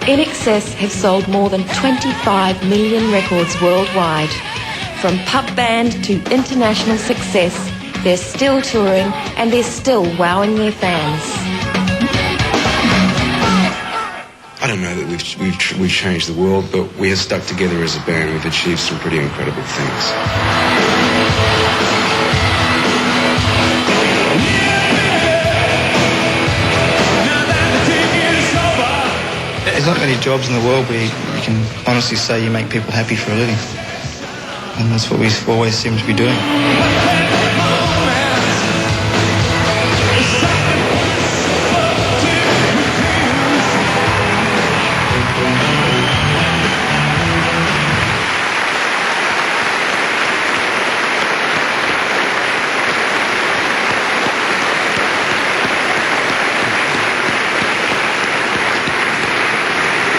INXS have sold more than 25 million records worldwide. From pub band to international success, they're still touring and they're still wowing their fans. I don't know that we've changed the world, but we have stuck together as a band. We've achieved some pretty incredible things. There's not many jobs in the world where you can honestly say you make people happy for a living. And that's what we always seem to be doing.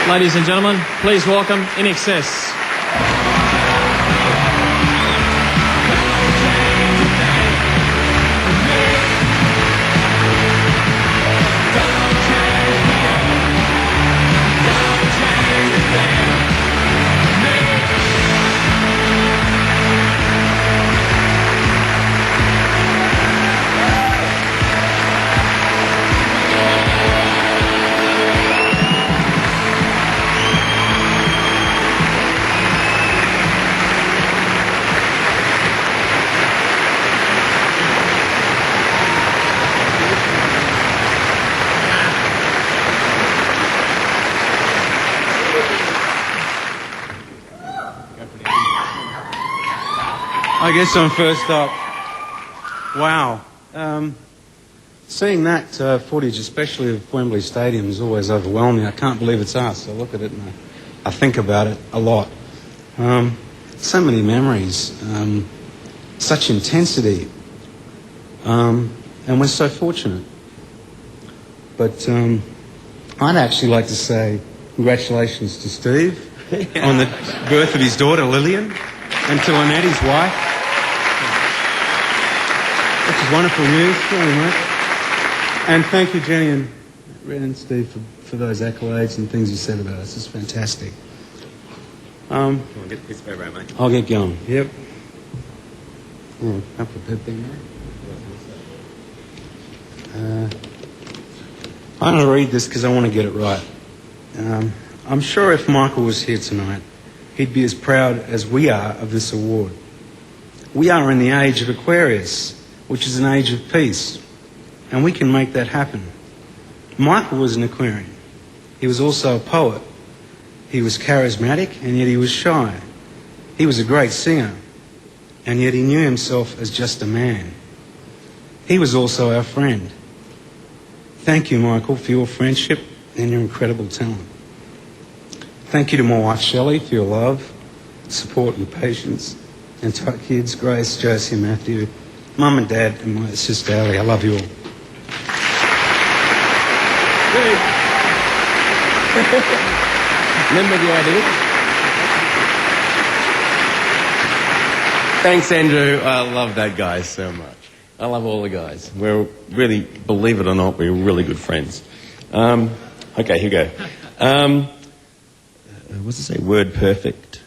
Ladies and gentlemen, please welcome INXS. I guess I'm first up. Wow. Seeing that footage, especially of Wembley Stadium, is always overwhelming. I can't believe it's us. I look at it and I think about it a lot. So many memories, such intensity, and we're so fortunate. But I'd actually like to say congratulations to Steve on the birth of his daughter Lillian, and to Annette, his wife. Which is wonderful news, very much. And thank you, Jenny and Red and Steve, for those accolades and things you said about us. It's fantastic. Come on, get this paper out, mate. I'll get going. Yep. Up for Pip there, I'm going to read this because I want to get it right. I'm sure if Michael was here tonight, he'd be as proud as we are of this award. We are in the age of Aquarius, which is an age of peace, and we can make that happen. Michael was an Aquarian. He was also a poet. He was charismatic, and yet he was shy. He was a great singer, and yet he knew himself as just a man. He was also our friend. Thank you, Michael, for your friendship and your incredible talent. Thank you to my wife, Shelley, for your love, support and patience, and to our kids, Grace, Josie and Matthew, Mum and Dad, and my sister, Ali. I love you all. Remember the idea? Thanks, Andrew. I love that guy so much. I love all the guys. We're really, believe it or not, we're really good friends. Okay, here we go. What's it say? Word perfect.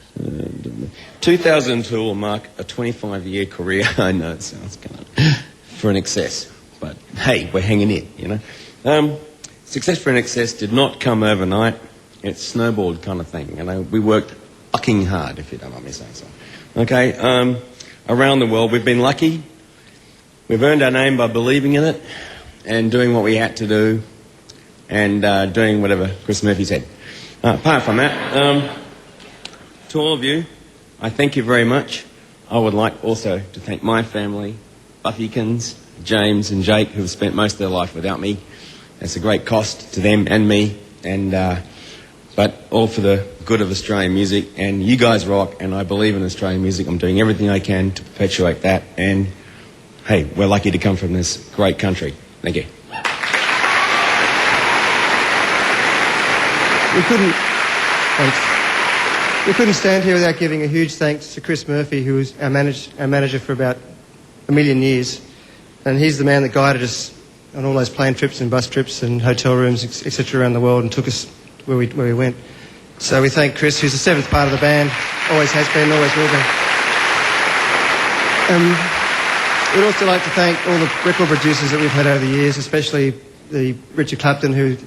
2002 will mark a 25-year career. I know it sounds kind of for INXS, but hey, we're hanging in, you know. Success for INXS did not come overnight. It's snowballed kind of thing. You know, we worked fucking hard, if you don't mind me saying so. Okay, around the world, we've been lucky. We've earned our name by believing in it and doing what we had to do and doing whatever Chris Murphy said. Apart from that, to all of you, I thank you very much. I would like also to thank my family, Buffykins, James and Jake, who have spent most of their life without me. It's a great cost to them and me, and but all for the good of Australian music. And you guys rock, and I believe in Australian music. I'm doing everything I can to perpetuate that. And hey, we're lucky to come from this great country. Thank you. We couldn't stand here without giving a huge thanks to Chris Murphy, who was our manager for about a million years. And he's the man that guided us on all those plane trips and bus trips and hotel rooms, etc. around the world, and took us where we went. So we thank Chris, who's the seventh part of the band, always has been, always will be. We'd also like to thank all the record producers that we've had over the years, especially Richard Clapton, who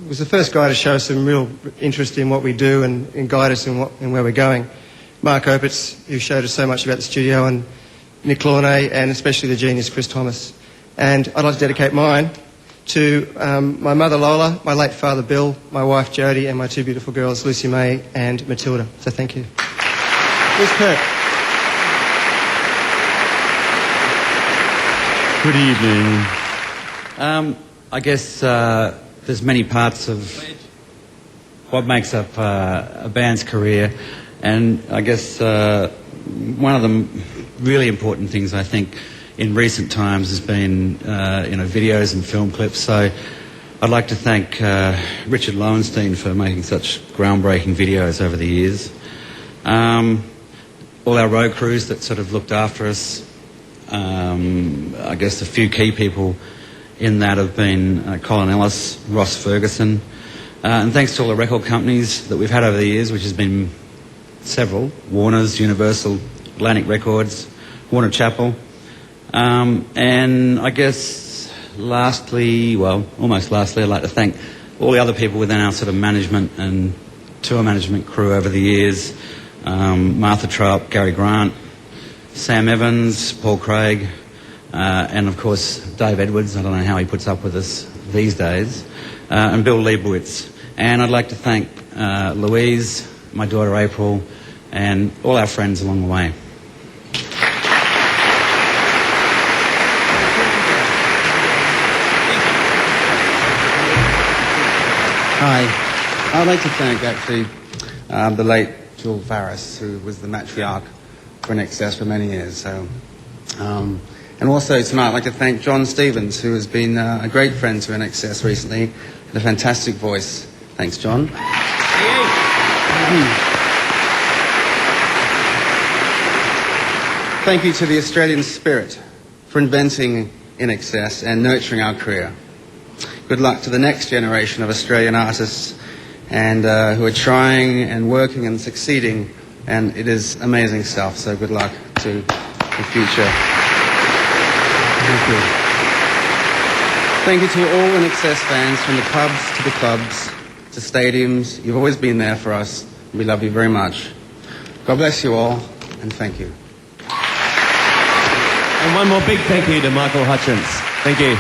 was the first guy to show some real interest in what we do and guide us in where we're going. Mark Opitz, who showed us so much about the studio, and Nick Launay, and especially the genius Chris Thomas. And I'd like to dedicate mine to my mother Lola, my late father Bill, my wife Jodie, and my two beautiful girls Lucy May and Matilda. So thank you. Here's Kurt. Good evening. I guess there's many parts of what makes up a band's career, and I guess one of the really important things I think in recent times has been videos and film clips. So I'd like to thank Richard Lowenstein for making such groundbreaking videos over the years. All our road crews that sort of looked after us. I guess a few key people in that have been Colin Ellis, Ross Ferguson, and thanks to all the record companies that we've had over the years, which has been several: Warner's, Universal, Atlantic Records, Warner Chappell, and I guess almost lastly, I'd like to thank all the other people within our sort of management and tour management crew over the years: Martha Traub, Gary Grant, Sam Evans, Paul Craig, and of course Dave Edwards. I don't know how he puts up with us these days, and Bill Leibowitz. And I'd like to thank Louise, my daughter April, and all our friends along the way. Hi. I'd like to thank actually the late Jewel Farris, who was the matriarch for INXS for many years. So, and also tonight I'd like to thank John Stevens, who has been a great friend to INXS recently, with a fantastic voice. Thanks, John. Thank you to the Australian Spirit for inventing INXS and nurturing our career. Good luck to the next generation of Australian artists and who are trying and working and succeeding, and it is amazing stuff, so good luck to the future. Thank you. Thank you to all INXS fans, from the pubs to the clubs to stadiums. You've always been there for us. We love you very much. God bless you all, and thank you. And one more big thank you to Michael Hutchins. Thank you.